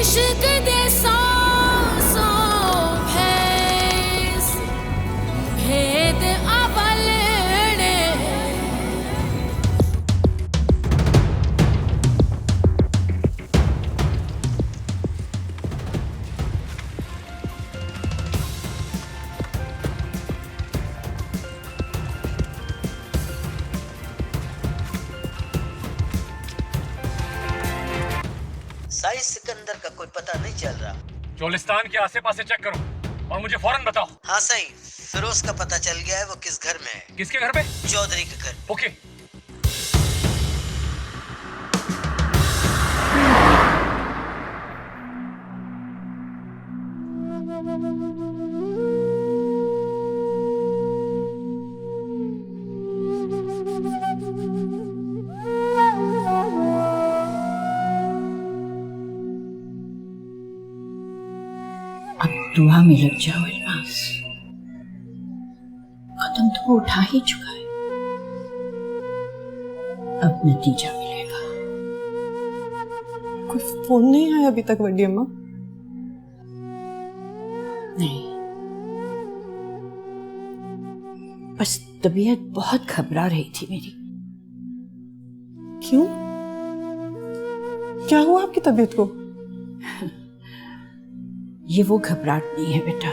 इश्क दे सांसों भैंस भेद अवलने साइज सिकंदर का कोई पता नहीं चल रहा। चोलिस्तान के आसे पासे चेक करो और मुझे फौरन बताओ। हाँ सही, फिरोज का पता चल गया है, वो किस घर में है। किसके घर पे? चौधरी के घर। ओके। अब दुआ में लग जाओ इल्मास, कदम तो वो उठा ही चुका है, अब नतीजा मिलेगा। कोई फोन नहीं आया अभी तक वड्डी अम्मा? नहीं, बस तबीयत बहुत घबरा रही थी मेरी। क्यों? क्या हुआ आपकी तबीयत को? ये वो घबराहट नहीं है बेटा,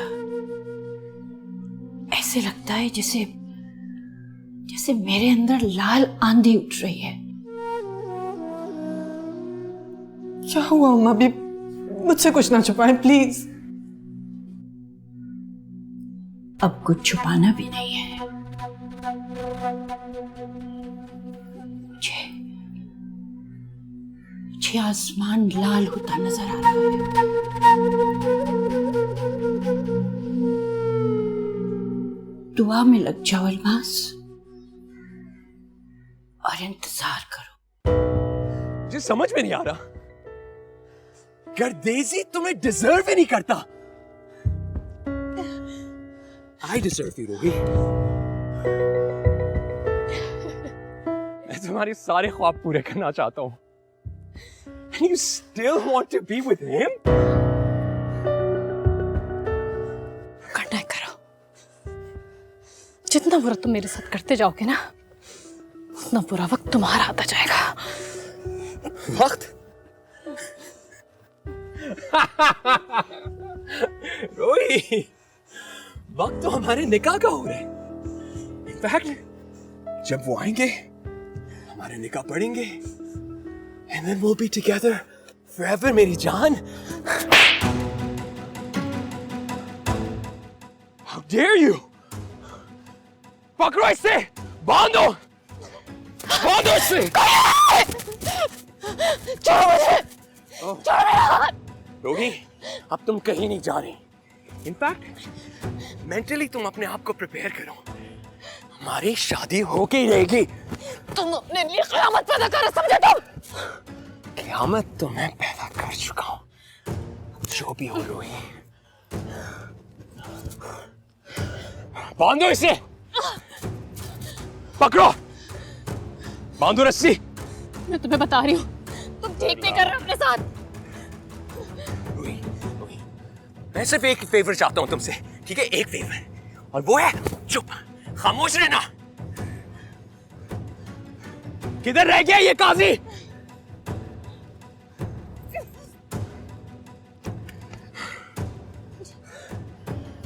ऐसे लगता है जैसे जैसे मेरे अंदर लाल आंधी उठ रही है। क्या हुआ अम्मा? अभी मुझसे कुछ ना छुपाएं प्लीज। अब कुछ छुपाना भी नहीं है। मुझे आसमान लाल होता नजर आ रहा है। दुआ में लग जाओ अल्मास और इंतजार करो। मुझे समझ में नहीं आ रहा, गर्देजी तुम्हें डिजर्व ही नहीं करता। आई डिजर्व यू रोगी। मैं तुम्हारे सारे ख्वाब पूरे करना चाहता हूं। And you still want to be with him? करना है करो। जितना बुरा तुम मेरे साथ करते जाओगे ना, उतना बुरा वक्त तुम्हारा आता जाएगा। वक्त? रोई, वक्त तो हमारे निकाह का हो रहा है। इनफैक्ट जब वो आएंगे हमारे निकाह पढ़ेंगे and then we'll be together forever, मेरी जान। How dare you? पकड़ो इसे, बांधो, बांधो इसे। छोड़ो मुझे, छोड़ो मेरा हाथ। रोगी, अब तुम कहीं नहीं जा रही। इनफैक्ट मेंटली तुम अपने आप को प्रिपेयर करो, हमारी शादी होके ही रहेगी। तुम अपने लिए क़यामत पैदा कर रहे, समझे तुम? क़यामत तो मैं पैदा कर चुका हूं, जो भी हो रोही। बांधो इसे, पकड़ो, बांधो रस्सी। मैं तुम्हें बता रही हूँ, तुम ठीक नहीं कर रहे अपने साथ। रोही, रोही, मैं सिर्फ एक फेवर चाहता हूं तुमसे, ठीक है? एक फेवर, और वो है चुप, खामोश रहना। किधर रह गया ये काजी?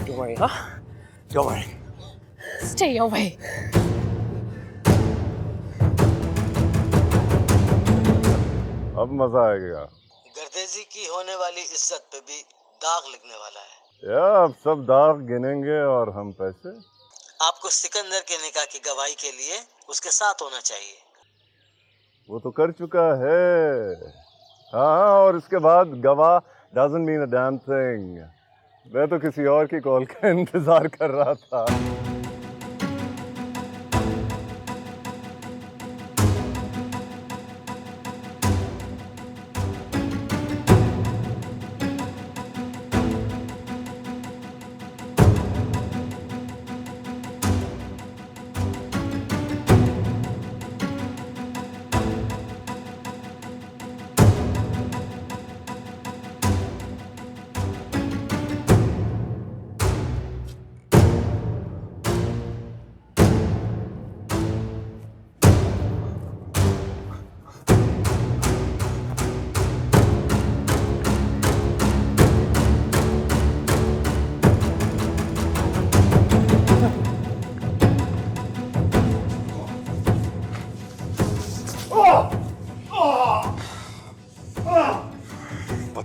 Don't worry, huh? Don't worry. Stay away. अब मजा आएगा। गर्देजी की होने वाली इज्जत पे भी दाग लगने वाला है। या अब सब दाग गिनेंगे और हम पैसे। आपको सिकंदर के निकाह की गवाही के लिए उसके साथ होना चाहिए। वो तो कर चुका है। हाँ, और इसके बाद गवाह doesn't mean a damn thing। मैं तो किसी और की कॉल का इंतजार कर रहा था।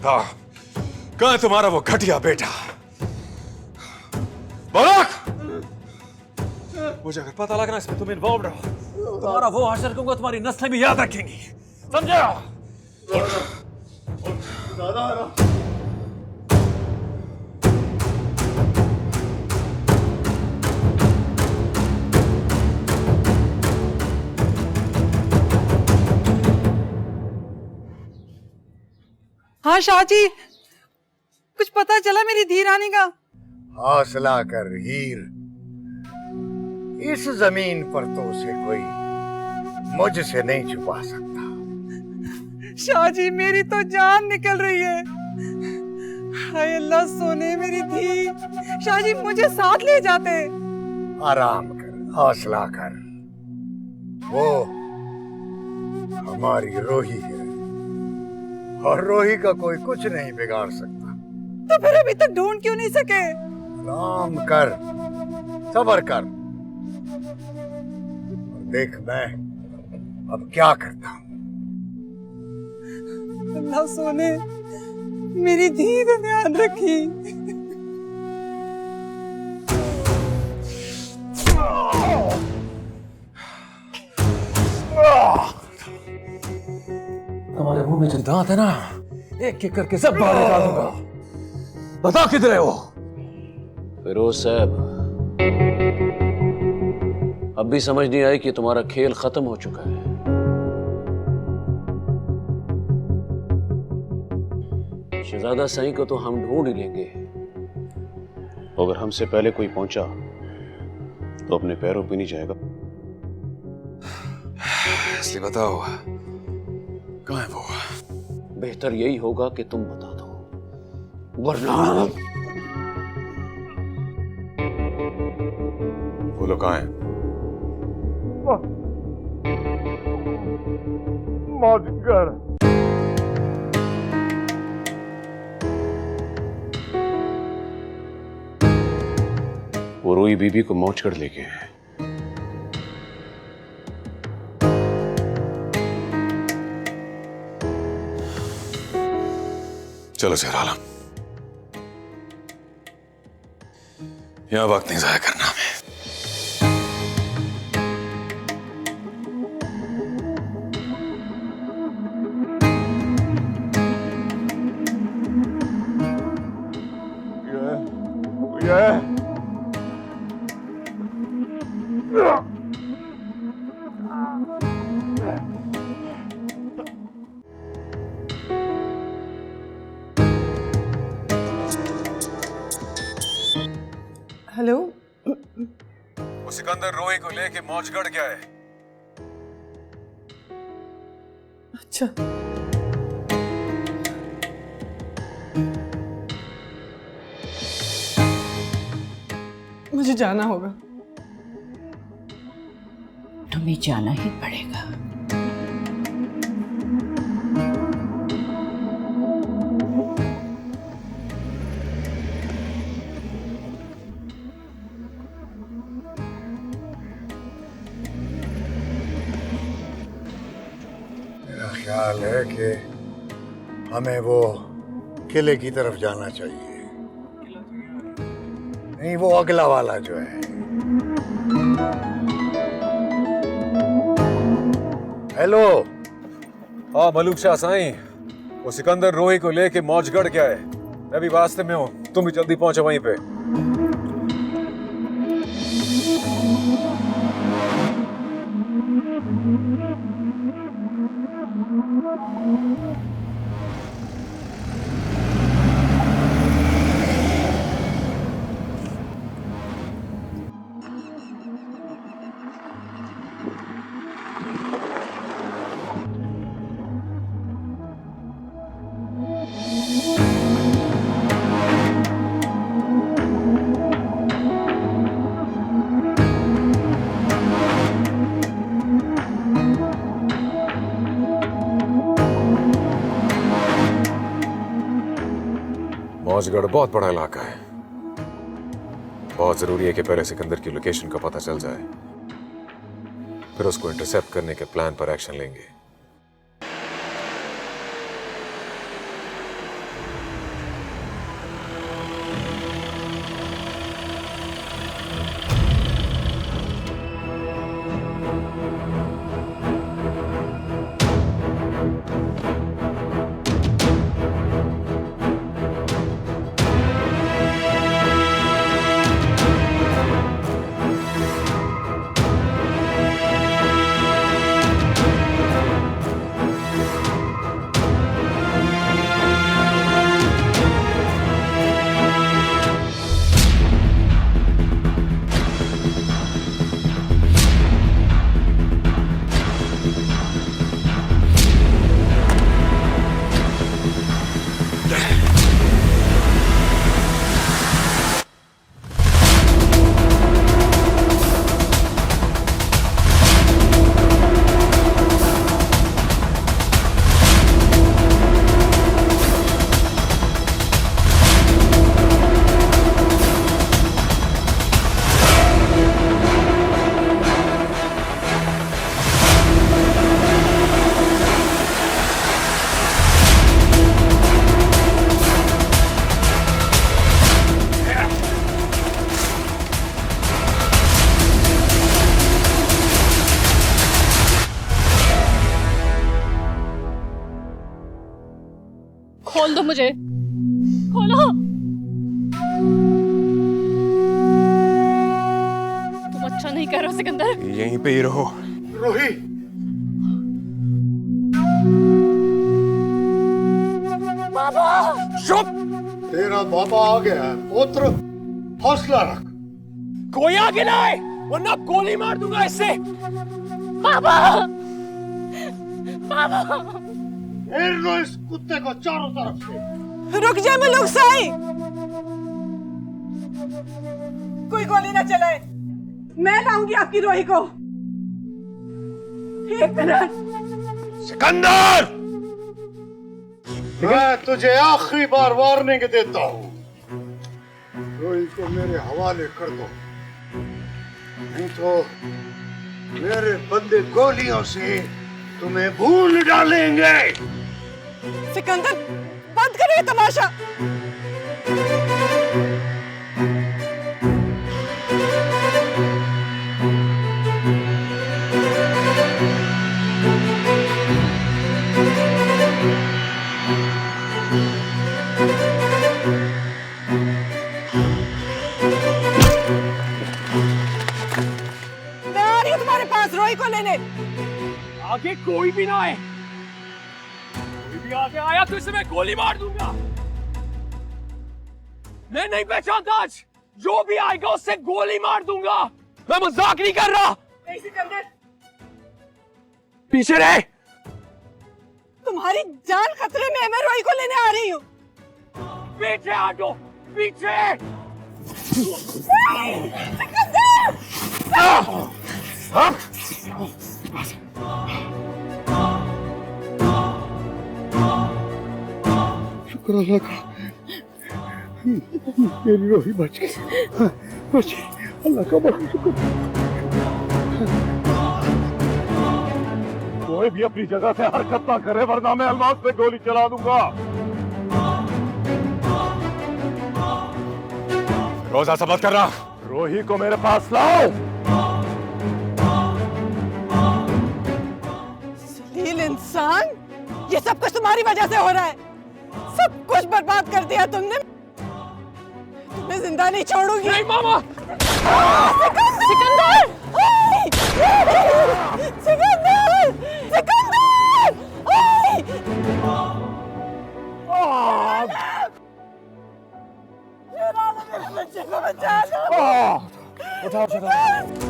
कहाँ है तुम्हारा वो घटिया बेटा? बालक! मुझे अगर पता लगना इसमें तुम इन्वॉल्व रहो, तुम्हारा वो हासिल करूंगा, तुम्हारी नस्लें भी याद रखेंगी, समझे? हाँ शाहजी, कुछ पता चला मेरी धी रानी का? हौसला कर हीर, इस जमीन पर तो उसे कोई मुझसे नहीं छुपा सकता। शाहजी मेरी तो जान निकल रही है। हाय अल्लाह सोने मेरी धी, शाहजी मुझे साथ ले जाते। आराम कर, हौसला कर, वो हमारी रोही है और रोही का कोई कुछ नहीं बिगाड़ सकता। तो फिर अभी तक ढूंढ क्यों नहीं सके? आराम कर, सब्र कर, और देख मैं अब क्या करता हूँ। अल्लाह सोने मेरी धी का ध्यान रखी। तुम्हारे मुंह में जो दांत है ना, एक एक करके सब बाहर निकाल दूंगा। बताओ किधर है वो? फिरोज साहब, अब भी समझ नहीं आई कि तुम्हारा खेल खत्म हो चुका है। शहजादा सही को तो हम ढूंढ ही लेंगे, अगर हमसे पहले कोई पहुंचा तो अपने पैरों पे नहीं जाएगा। इसलिए बताओ कहाँ है वो? बेहतर यही होगा कि तुम बता दो, वरना बोलो कहाँ है? मौजगढ़। वो रोई बीबी को मौजगढ़ लेके हैं। चलो शेर आलम, यहां वक्त नहीं जाया करना हमें। हेलो, वो सिकंदर रोही को लेके मौजगढ़ गया है। अच्छा मुझे जाना होगा। तुम्हें जाना ही पड़ेगा। मेरा ख्याल है कि हमें वो किले की तरफ जाना चाहिए। नहीं, वो अगला वाला जो है। हेलो। हाँ मलूक शाह साईं, वो सिकंदर रोही को लेके मौजगढ़ गया है। मैं भी वास्ते में हूँ, तुम भी जल्दी पहुंचो वहीं पे। मौजगढ़ बहुत बड़ा इलाका है, बहुत जरूरी है कि पहले सिकंदर की लोकेशन का पता चल जाए, फिर उसको इंटरसेप्ट करने के प्लान पर एक्शन लेंगे। खोल दो मुझे, खोलो। तुम अच्छा नहीं कर रहे हो सिकंदर। यहीं पे ही रहो। रूही, बाबा। चुप। तेरा बाबा आ गया है पुत्र, हौसला रख। कोई आगे ना आए वरना गोली मार दूंगा इससे। बाबा, बाबा। घेर लो इस कुत्ते को चारों तरफ से। रुक जा मलूक साई, कोई गोली ना चलाए। मैं लाऊंगी आपकी रोही को। एक मिनट। सिकंदर, मैं तुझे आखिरी बार वार्निंग देता हूँ, रोही को मेरे हवाले कर दो, नहीं तो मेरे बंदे गोलियों से तुम्हें भून डालेंगे। सिकंदर, बंद करो ये तमाशा। मैं आ रही हूँ तुम्हारे पास रोही को लेने। आगे कोई भी ना आए, कोई भी आगे आया तो इसे मैं गोली मार दूंगा। मैं नहीं पहचानता, आज जो भी आएगा उससे गोली मार दूंगा। मैं मजाक नहीं कर रहा। नहीं सिकंदर, पीछे रहे। तुम्हारी जान खतरे में है, मैं रोही को लेने आ रही हूँ। पीछे हटो, पीछे। शुक्र अल्लाह का, मेरी रोही बच गई, बच गई। अल्लाह का बड़ा शुक्र। कोई भी अपनी जगह से हरकत ना करे वरना मैं अलमास पे गोली चला दूंगा। रोजा सबक कर रहा। रोही को मेरे पास लाओ। जलील इंसान, ये सब कुछ तुम्हारी वजह से हो रहा है। सब कुछ बर्बाद कर दिया तुमने। तुम्हें जिंदा नहीं छोड़ूंगी। नहीं मामा। सिकंदर, सिकंदर, सिकंदर। मेरे बच्चे को बचा लो। उठाओ, उठाओ।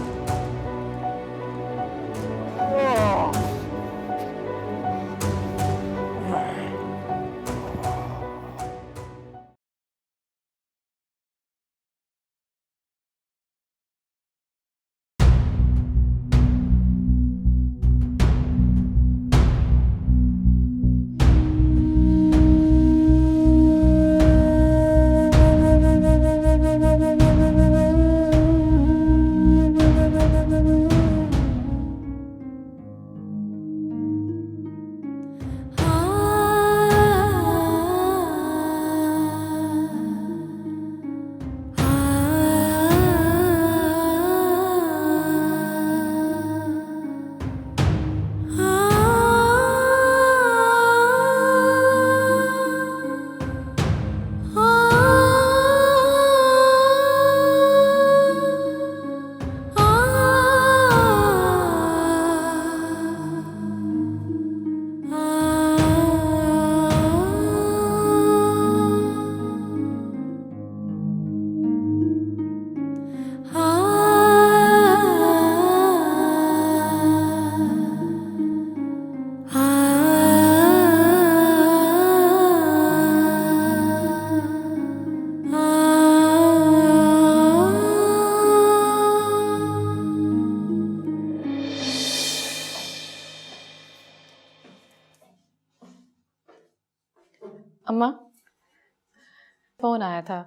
फोन आया था,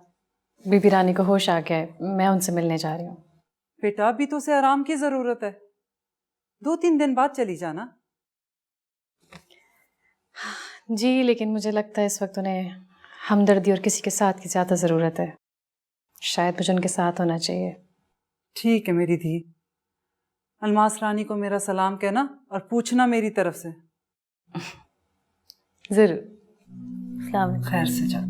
बीबी रानी को होश आ गया है, मैं उनसे मिलने जा रही हूँ। बेटा अभी तो उसे आराम की जरूरत है, 2-3 दिन बाद चली जाना। जी लेकिन मुझे लगता है इस वक्त उन्हें हमदर्दी और किसी के साथ की ज़्यादा ज़रूरत है। शायद मुझे उनके साथ होना चाहिए। ठीक है मेरी धी, अलमास रानी को मेरा सलाम कहना और पूछना मेरी तरफ से। ज़रूर। खैर से जा।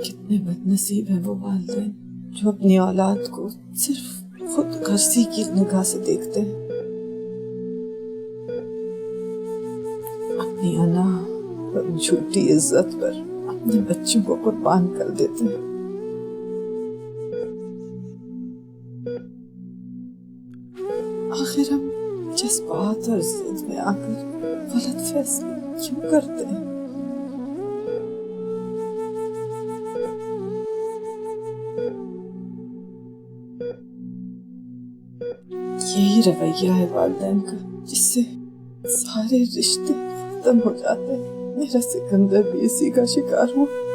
कितने बदनसीब है वो वालिदैन जो अपनी औलाद को सिर्फ खुद गर्जी की निगाह से देखते हैं, अपनी अना और झूठी इज्जत पर अपने बच्चों को कुर्बान कर देते हैं। आखिर हम जज्बात और जिद में आकर गलत फैसले क्यों करते हैं? यही रवैया है वालिदैन का जिससे सारे रिश्ते खत्म हो जाते हैं। मेरा सिकंदर भी इसी का शिकार हुआ।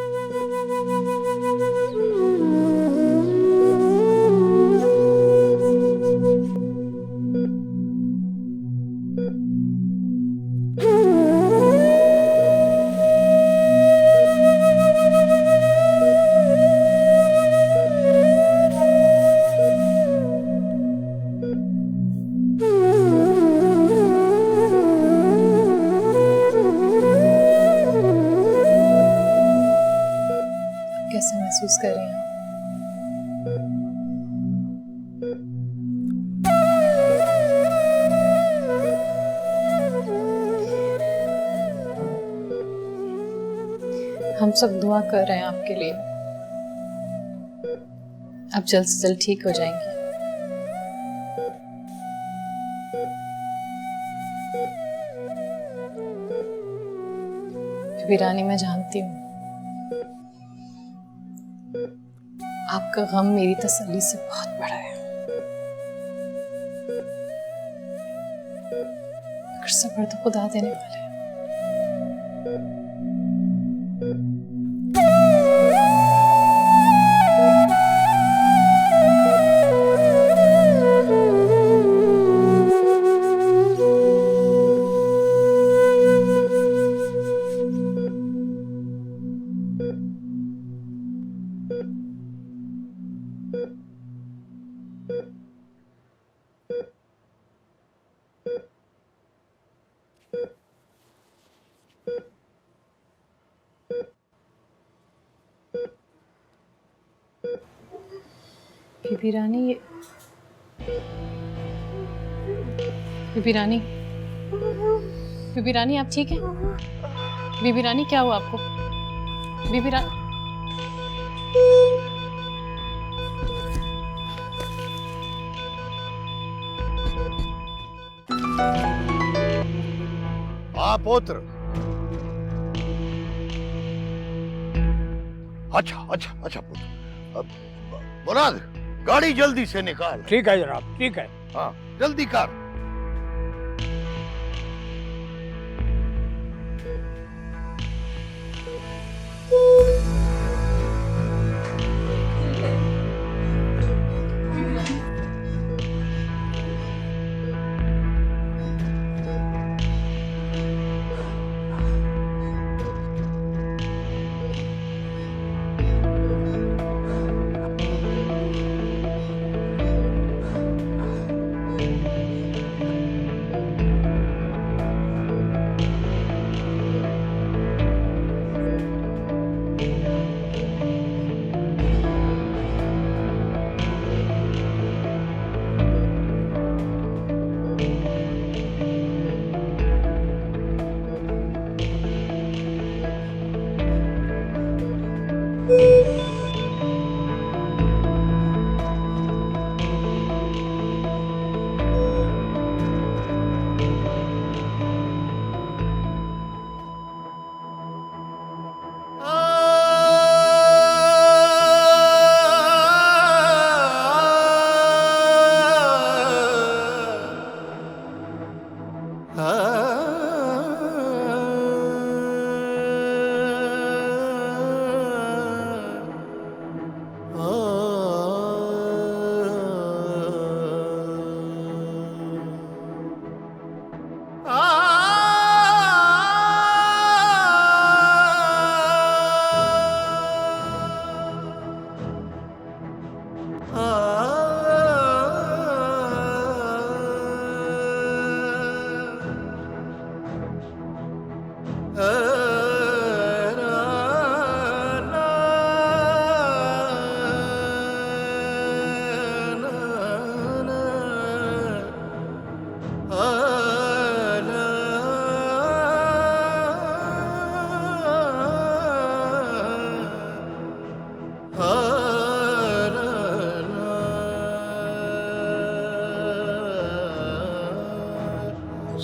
कैसे महसूस कर रही हैं? हम सब दुआ कर रहे हैं आपके लिए, आप जल्द से जल्द ठीक हो जाएंगी। बीबी रानी मैं जानती हूँ आपका गम मेरी तसल्ली से बहुत बड़ा है, मगर सब्र तो खुदा देने वाला है। बीबी रानी, बीबी रानी, बीबी रानी आप ठीक हैं? बीबी रानी क्या हुआ आपको? बीबी रानी, हाँ पुत्र। अच्छा अच्छा अच्छा पुत्र, अब मुराद गाड़ी जल्दी से निकाल। ठीक है जनाब, ठीक है। हाँ जल्दी कर।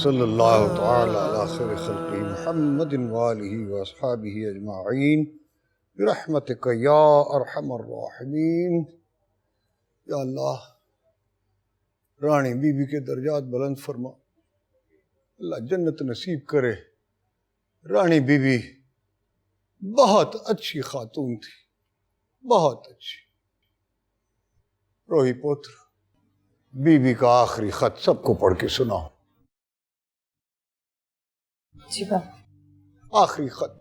सल्लल्लाहु तआला अला खैर खल्क़ी मुहम्मदिन व आलिहि व अस्हाबिहि अजमाइन बिरहमतिका या अरहमर राहिमीन। या अल्लाह, रानी बीबी के दर्जात बुलंद फरमा, अल्लाह जन्नत नसीब करे। रानी बीबी बहुत अच्छी खातून थी, बहुत अच्छी। रोही पुत्र, बीबी का आखिरी खत सबको पढ़ के सुनाओ। जी बाप। आखिरी खत।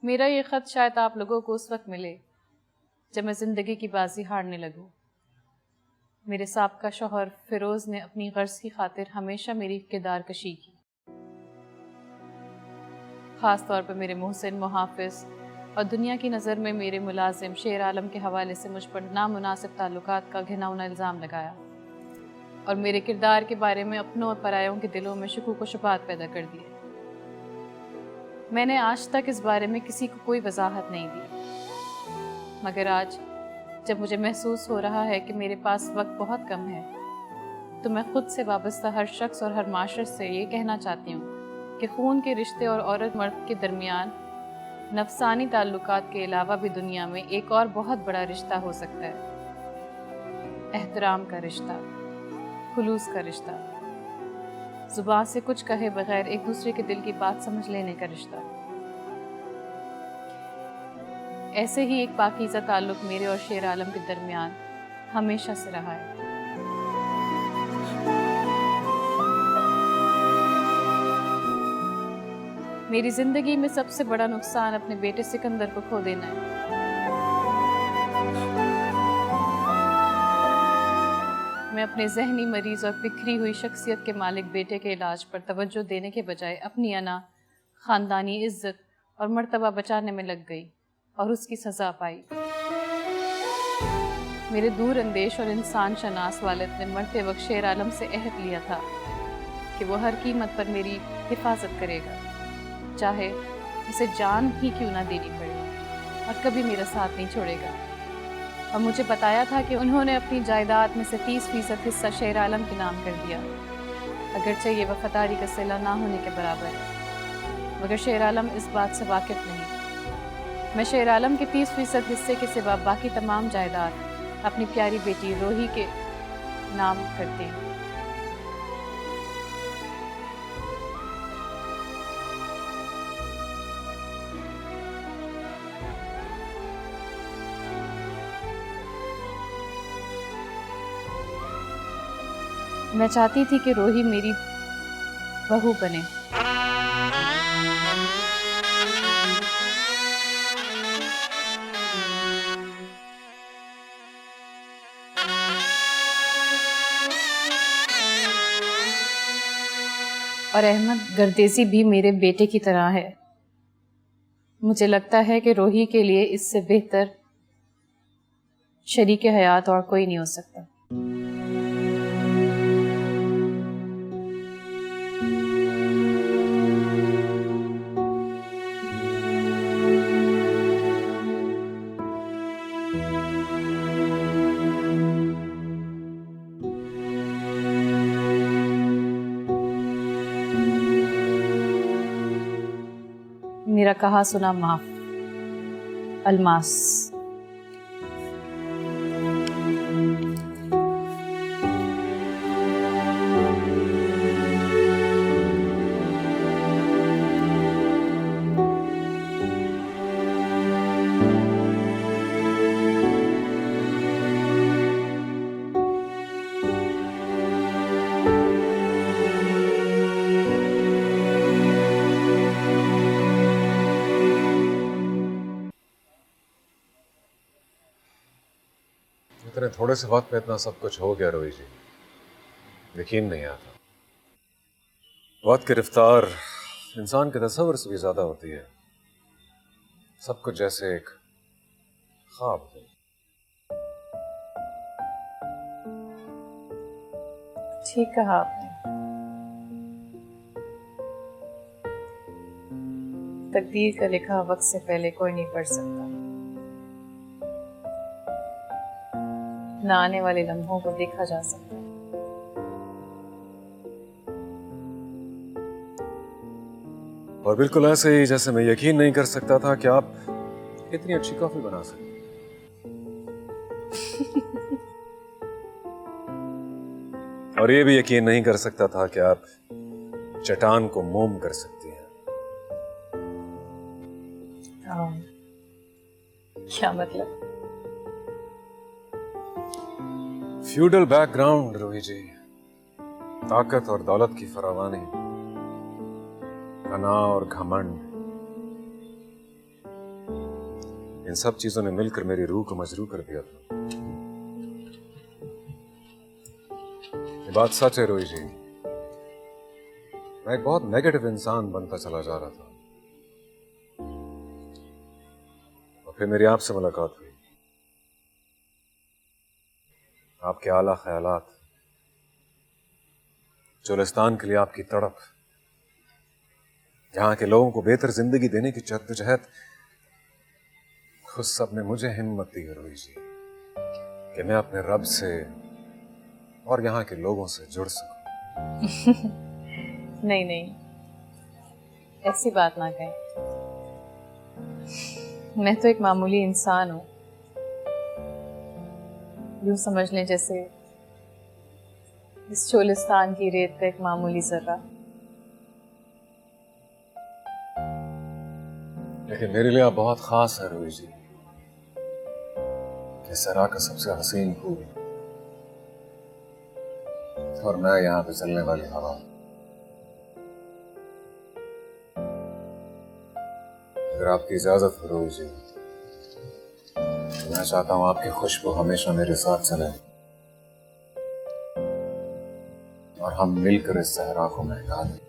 मेरा ये ख़त शायद आप लोगों को उस वक्त मिले जब मैं ज़िंदगी की बाजी हारने लगूं। मेरे साबका शौहर फिरोज़ ने अपनी गर्ज की खातिर हमेशा मेरी किरदार कशी की। ख़ास तौर पर मेरे मोहसिन, मुहाफ़िज़ और दुनिया की नज़र में मेरे मुलाजिम शेर आलम के हवाले से मुझ पर नामुनासिब ताल्लुकात का घिनौना इल्ज़ाम लगाया और मेरे किरदार के बारे में अपनों और परायों के दिलों में शकूक व शुबहात पैदा कर दिए। मैंने आज तक इस बारे में किसी को कोई वजाहत नहीं दी, मगर आज जब मुझे महसूस हो रहा है कि मेरे पास वक्त बहुत कम है, तो मैं ख़ुद से वाबस्ता हर शख्स और हर माशरे से ये कहना चाहती हूँ कि खून के रिश्ते और औरत मर्द के दरमियान नफसानी ताल्लुकात के अलावा भी दुनिया में एक और बहुत बड़ा रिश्ता हो सकता है। एहतराम का रिश्ता, खुलूस का रिश्ता, ज़ुबान से कुछ कहे बगैर एक दूसरे के दिल की बात समझ लेने का रिश्ता। ऐसे ही एक पाकीज़ा ताल्लुक मेरे और शेर आलम के दरमियान हमेशा से रहा है। मेरी ज़िंदगी में सबसे बड़ा नुकसान अपने बेटे सिकंदर को खो देना है। मैं अपने जहनी मरीज और बिखरी हुई शख्सियत के मालिक बेटे के इलाज पर तवज्जो देने के बजाय अपनी अना, ख़ानदानी इज्जत और मर्तबा बचाने में लग गई और उसकी सज़ा पाई। मेरे दूर अंदेश और इंसान शनास वालिद ने मरते वक्त शेर आलम से अहद लिया था कि वो हर कीमत पर मेरी हिफाजत करेगा, चाहे उसे जान ही क्यों ना देनी पड़े, और कभी मेरा साथ नहीं छोड़ेगा। और मुझे बताया था कि उन्होंने अपनी जायदाद में से 30% हिस्सा शेर आलम के नाम कर दिया, अगरचे ये वफादारी का सिला ना होने के बराबर है, मगर शेर आलम इस बात से वाकिफ़ नहीं। मैं शेर आलम के 30% हिस्से के सिवा बाकी तमाम जायदाद अपनी प्यारी बेटी रोही के नाम करती हूँ। मैं चाहती थी कि रोही मेरी बहू बने। और अहमद गर्देजी भी मेरे बेटे की तरह है। मुझे लगता है कि रोही के लिए इससे बेहतर शरीक हयात और कोई नहीं हो सकता। मेरा कहा सुना माफ, अल्मास। इतने थोड़े से वक्त में इतना सब कुछ हो गया रोही जी, यकीन नहीं आता। वक्त की रफ्तार इंसान के तस्वर से भी ज्यादा होती है। सब कुछ जैसे एक ख्वाब हो। ठीक कहा आपने। तकदीर का लिखा वक्त से पहले कोई नहीं पढ़ सकता। न आने वाले लम्हों को देखा जा सकता है। और बिल्कुल ऐसे ही जैसे मैं यकीन नहीं कर सकता था कि आप इतनी अच्छी कॉफी बना सकते। और ये भी यकीन नहीं कर सकता था कि आप चट्टान को मोम कर सकती हैं। क्या मतलब? फ्यूडल बैकग्राउंड रोही जी, ताकत और दौलत की फरावानी, अना और घमंड, इन सब चीजों ने मिलकर मेरी रूह को मजरूह कर दिया था। ये बात सच है रोही जी, मैं एक बहुत नेगेटिव इंसान बनता चला जा रहा था। और फिर मेरी आपसे मुलाकात हुई। आपके आला ख्यालात, चोलिस्तान के लिए आपकी तड़प, यहाँ के लोगों को बेहतर जिंदगी देने की जद्दोजहद, खुद सब ने मुझे हिम्मत दी है रोही जी कि मैं अपने रब से और यहाँ के लोगों से जुड़ सकूं। नहीं नहीं, ऐसी बात ना कहें। मैं तो एक मामूली इंसान हूँ, यूं समझ लें जैसे इस चोलिस्तान की रेत का एक मामूली जर्रा। लेकिन मेरे लिए आप बहुत खास है रोही जी, इस जर्रा का सबसे हसीन फूल और मैं यहाँ पे चलने वाली हवा। अगर आपकी इजाजत हो रोही जी, मैं चाहता हूं आपकी खुशबू हमेशा मेरे साथ चले और हम मिलकर इस सहरा को महका दें।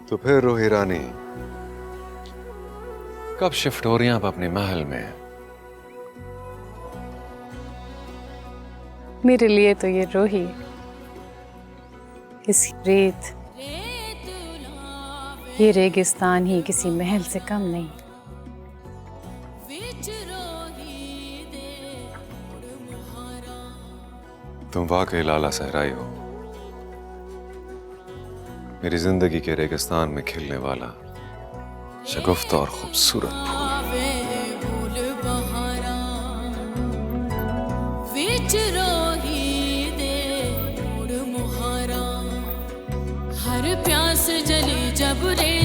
तो फिर रोही रानी, कब शिफ्ट हो रही हैं आप अपने महल में? मेरे लिए तो ये रोही इस रेत, ये रेगिस्तान ही किसी महल से कम नहीं। तुम वाकई लाला सहराई हो, मेरी जिंदगी के रेगिस्तान में खिलने वाला शगुफ्ता और खूबसूरत फूल। हर प्यास जली जब रे